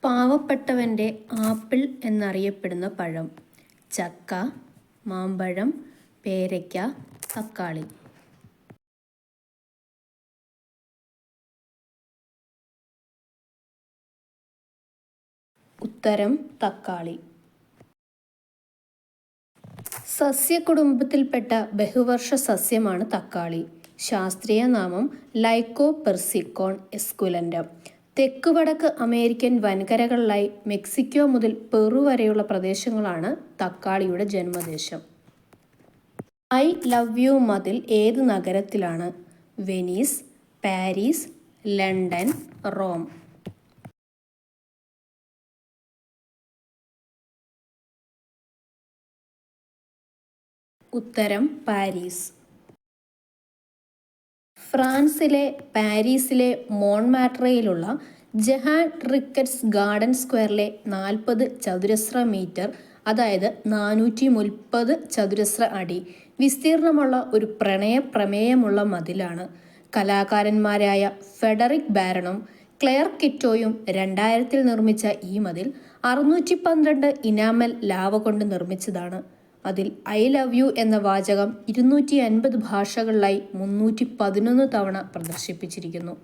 പാവപ്പെട്ടവൻ്റെ apple എന്നറിയപ്പെടുന്ന പഴം: ചക്ക, മാമ്പഴം, പേരയ്ക്ക, തക്കാളി. ഉത്തരം തക്കാളി. സസ്യകുടുംബത്തിൽപ്പെട്ട ബഹുവർഷ സസ്യമാണ് തക്കാളി. ശാസ്ത്രീയ നാമം ലൈക്കോപെർസിക്കോൺ എസ്കുലൻറ്റം. തെക്കുവടക്ക് അമേരിക്കൻ വൻകരകളിലായി മെക്സിക്കോ മുതൽ പെറു വരെയുള്ള പ്രദേശങ്ങളാണ് തക്കാളിയുടെ ജന്മദേശം. ഐ ലവ് യു മതിൽ ഏത് നഗരത്തിലാണ്? Venice, Paris, London, Rome. ഉത്തരം പാരീസ്. ഫ്രാൻസിലെ പാരീസിലെ മോൺമാർട്രയിലുള്ള ജഹാൻ റിക്കറ്റ്സ് ഗാർഡൻ സ്ക്വയറിലെ 40 ചതുരശ്ര മീറ്റർ, അതായത് 430 ചതുരശ്ര അടി വിസ്തീർണമുള്ള ഒരു പ്രമേയമുള്ള മതിലാണ്. കലാകാരന്മാരായ ഫെഡറിക് ബാരണും ക്ലെയർ കിറ്റോയും 2000 നിർമ്മിച്ച ഈ മതിൽ 612 ഇനാമൽ ലാവ കൊണ്ട് നിർമ്മിച്ചതാണ്. അതിൽ ഐ ലവ് യു എന്ന വാചകം 250 ഭാഷകളിലായി 311 തവണ പ്രദർശിപ്പിച്ചിരിക്കുന്നു.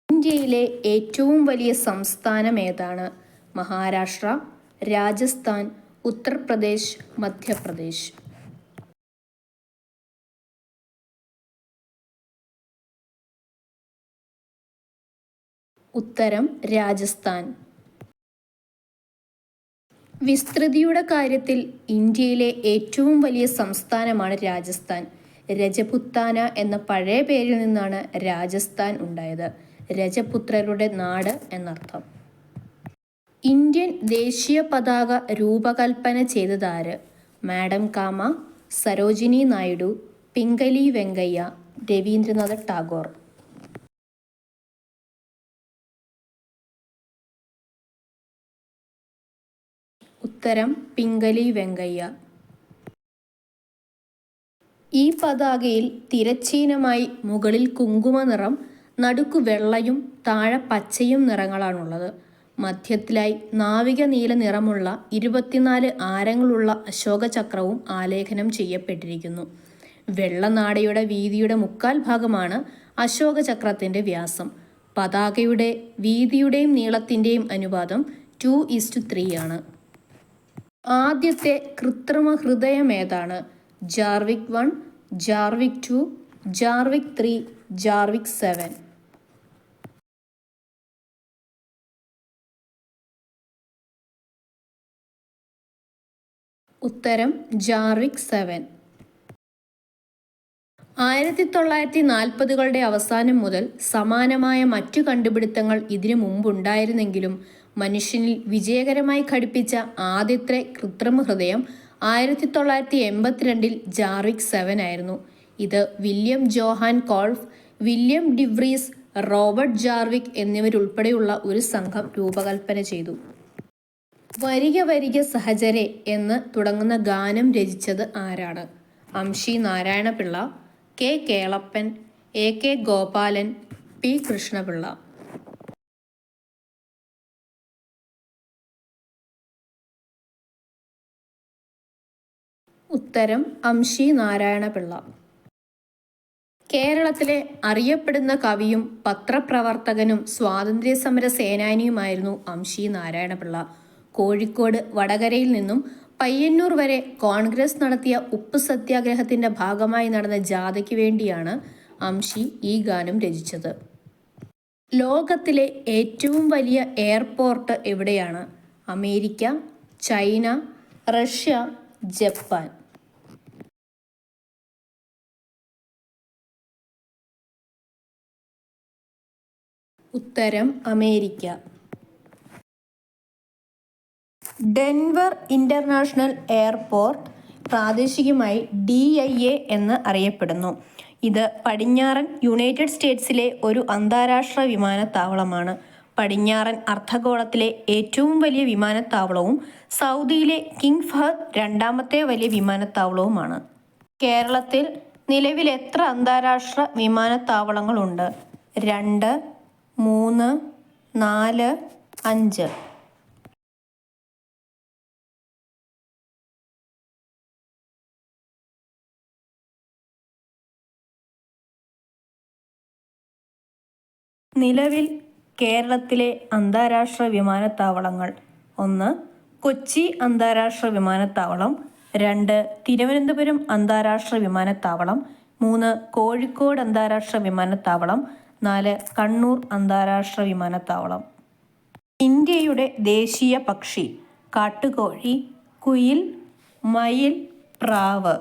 ഇന്ത്യയിലെ ഏറ്റവും വലിയ സംസ്ഥാനം ഏതാണ്? മഹാരാഷ്ട്ര, രാജസ്ഥാൻ, ഉത്തർപ്രദേശ്, മധ്യപ്രദേശ്. ഉത്തരം രാജസ്ഥാൻ. വിസ്തൃതിയുടെ കാര്യത്തിൽ ഇന്ത്യയിലെ ഏറ്റവും വലിയ സംസ്ഥാനമാണ് രാജസ്ഥാൻ. രജപുത്താന എന്ന പഴയ പേരിൽ നിന്നാണ് രാജസ്ഥാൻ ഉണ്ടായത്. രജപുത്രരുടെ നാട് എന്നർത്ഥം. ഇന്ത്യൻ ദേശീയ പതാക രൂപകൽപ്പന ചെയ്തതാര്? മാഡം കാമ, സരോജിനി നായിഡു, പിംഗലി വെങ്കയ്യ, രവീന്ദ്രനാഥ ടാഗോർ. ഉത്തരം പിംഗലി വെങ്കയ്യ. ഈ പതാകയിൽ തിരശ്ചീനമായി മുകളിൽ കുങ്കുമ നിറം, നടുക്കു വെള്ളയും താഴെ പച്ചയും നിറങ്ങളാണുള്ളത്. മധ്യത്തിലായി നാവിക നീല നിറമുള്ള 24 ആരങ്ങളുള്ള അശോക ചക്രവും ആലേഖനം ചെയ്യപ്പെട്ടിരിക്കുന്നു. വെള്ളനാടയുടെ വീതിയുടെ 1/4 ഭാഗമാണ് അശോക ചക്രത്തിൻ്റെ വ്യാസം. പതാകയുടെ വീതിയുടെയും നീളത്തിൻ്റെയും അനുപാതം 2:3 ആണ്. ആദ്യത്തെ കൃത്രിമ ഹൃദയം ഏതാണ്? Jarvik 1, Jarvik 2, Jarvik 3, Jarvik 7. ഉത്തരം ജാർവിക് 7. 1940കളുടെ അവസാനം മുതൽ സമാനമായ മറ്റു കണ്ടുപിടുത്തങ്ങൾ ഇതിനു മുമ്പുണ്ടായിരുന്നെങ്കിലും മനുഷ്യനിൽ വിജയകരമായി ഘടിപ്പിച്ച ആദ്യത്തെ കൃത്രിമ ഹൃദയം 1982 ജാർവിക് 7 ആയിരുന്നു. ഇത് William Johan Kolff, William DeVries, Robert Jarvik എന്നിവരുൾപ്പെടെയുള്ള ഒരു സംഘം രൂപകൽപ്പന ചെയ്തു. വരിക വരിക സഹചരെ എന്ന് തുടങ്ങുന്ന ഗാനം രചിച്ചത് ആരാണ്? Amshi Narayana Pillai, K Kelappan, A K Gopalan, P Krishna Pillai. ഉത്തരം അംഷി നാരായണപിള്ള. കേരളത്തിലെ അറിയപ്പെടുന്ന കവിയും പത്രപ്രവർത്തകനും സ്വാതന്ത്ര്യസമര സേനാനിയുമായിരുന്നു അംഷി നാരായണപിള്ള. കോഴിക്കോട് വടകരയിൽ നിന്നും പയ്യന്നൂർ വരെ കോൺഗ്രസ് നടത്തിയ ഉപ്പ് സത്യാഗ്രഹത്തിൻ്റെ ഭാഗമായി നടന്ന ജാഥയ്ക്ക് വേണ്ടിയാണ് അംഷി ഈ ഗാനം രചിച്ചത്. ലോകത്തിലെ ഏറ്റവും വലിയ എയർപോർട്ട് എവിടെയാണ്? America, China, Russia, Japan. ഉത്തരം അമേരിക്ക. ഡെൻവർ ഇൻ്റർനാഷണൽ എയർപോർട്ട് പ്രാദേശികമായി DIA എന്ന് അറിയപ്പെടുന്നു. ഇത് പടിഞ്ഞാറൻ യുണൈറ്റഡ് സ്റ്റേറ്റ്സിലെ ഒരു അന്താരാഷ്ട്ര വിമാനത്താവളമാണ്. പടിഞ്ഞാറൻ അർദ്ധഗോളത്തിലെ ഏറ്റവും വലിയ വിമാനത്താവളവും സൗദിയിലെ കിങ് ഫഹദ് രണ്ടാമത്തെ വലിയ വിമാനത്താവളവുമാണ്. കേരളത്തിൽ നിലവിൽ എത്ര അന്താരാഷ്ട്ര വിമാനത്താവളങ്ങളുണ്ട്? 2, 3, 4, 5. നിലവിൽ കേരളത്തിലെ അന്താരാഷ്ട്ര വിമാനത്താവളങ്ങൾ: 1. കൊച്ചി അന്താരാഷ്ട്ര വിമാനത്താവളം. 2. തിരുവനന്തപുരം അന്താരാഷ്ട്ര വിമാനത്താവളം. 3. കോഴിക്കോട് അന്താരാഷ്ട്ര വിമാനത്താവളം. 4. കണ്ണൂർ അന്താരാഷ്ട്ര വിമാനത്താവളം. ഇന്ത്യയുടെ ദേശീയ പക്ഷി: കാട്ടുകോഴി, കുയിൽ, മയിൽ, പ്രാവ്.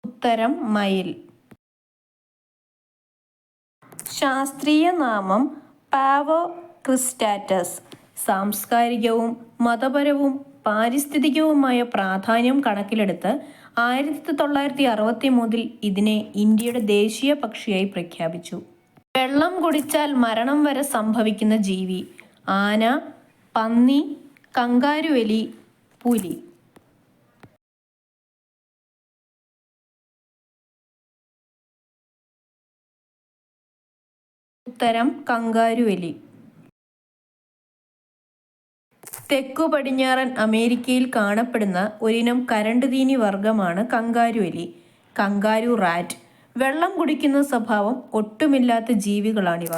ഉത്തരം മയിൽ. ശാസ്ത്രീയ നാമം പാവോ ക്രിസ്റ്റാറ്റസ്. സാംസ്കാരികവും മതപരവും പാരിസ്ഥിതികവുമായ പ്രാധാന്യം കണക്കിലെടുത്ത് 1963 ഇതിനെ ഇന്ത്യയുടെ ദേശീയ പക്ഷിയായി പ്രഖ്യാപിച്ചു. വെള്ളം കുടിച്ചാൽ മരണം വരെ സംഭവിക്കുന്ന ജീവി: ആന, പന്നി, കങ്കാരുവലി, പുലി. ഉത്തരം കങ്കാരുവലി. തെക്കു പടിഞ്ഞാറൻ അമേരിക്കയിൽ കാണപ്പെടുന്ന ഒരിനം കരണ്ടുതീനി വർഗമാണ് കങ്കാരുവലി, കങ്കാരു റാറ്റ്. വെള്ളം കുടിക്കുന്ന സ്വഭാവം ഒട്ടുമില്ലാത്ത ജീവികളാണിവ.